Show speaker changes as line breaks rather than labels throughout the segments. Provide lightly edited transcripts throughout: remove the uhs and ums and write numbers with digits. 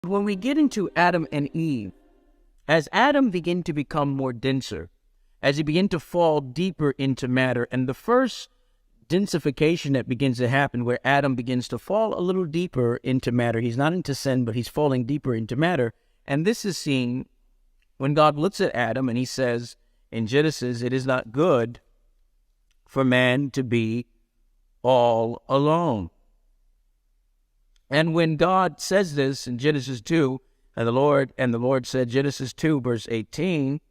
When we get into Adam and Eve, as Adam began to become more denser, as he began to fall deeper into matter, and the first densification that begins to happen where Adam begins to fall a little deeper into matter. He's not into sin, but he's falling deeper into matter. And this is seen when God looks at Adam and he says in Genesis, it is not good for man to be all alone. And when God says this in Genesis 2, and the Lord said, Genesis 2, verse 18,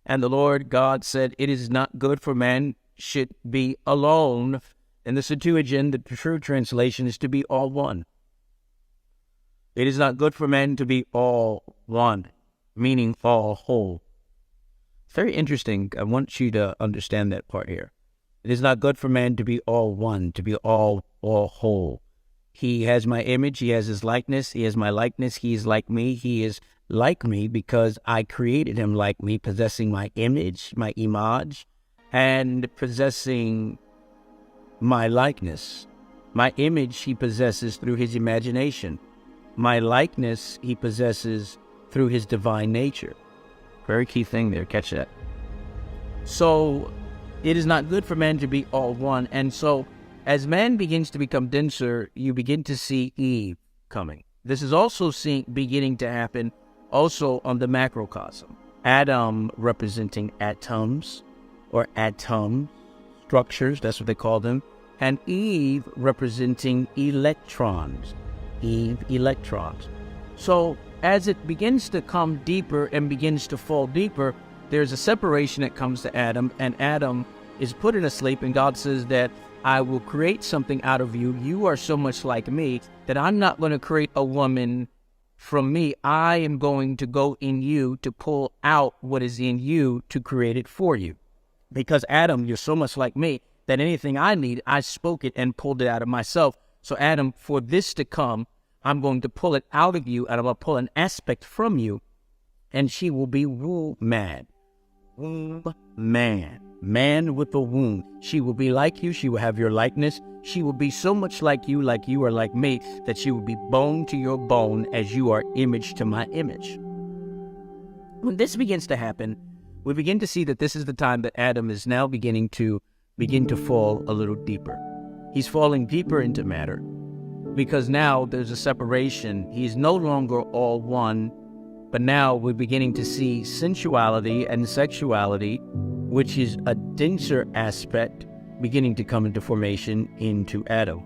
and the Lord God said, it is not good for man should be alone. In the Septuagint, the true translation is to be all one. It is not good for man to be all one, meaning all whole. It's very interesting. I want you to understand that part here. It is not good for man to be all one, to be all whole. He has my image, he has his likeness, he has my likeness, he is like me, he is like me because I created him like me, possessing my image, and possessing my likeness. My image he possesses through his imagination. My likeness he possesses through his divine nature. Very key thing there, catch that. So, it is not good for man to be all one. And so, as man begins to become denser, you begin to see Eve coming. This is also beginning to happen also on the macrocosm. Adam representing atoms, or atom structures, that's what they call them, and Eve representing electrons, electrons. So as it begins to come deeper and begins to fall deeper, there's a separation that comes to Adam, and Adam is put in a sleep, and God says that I will create something out of you. You are so much like me that I'm not going to create a woman from me. I am going to go in you to pull out what is in you to create it for you. Because Adam, you're so much like me that anything I need, I spoke it and pulled it out of myself. So Adam, for this to come, I'm going to pull it out of you and I'm going to pull an aspect from you, and she will be woman. Womb man. Man with a womb. She will be like you. She will have your likeness. She will be so much like you are like me, that she will be bone to your bone as you are image to my image. When this begins to happen, we begin to see that this is the time that Adam is now beginning to fall a little deeper. He's falling deeper into matter because now there's a separation. He's no longer all one, but now we're beginning to see sensuality and sexuality, which is a denser aspect, beginning to come into formation into Adam.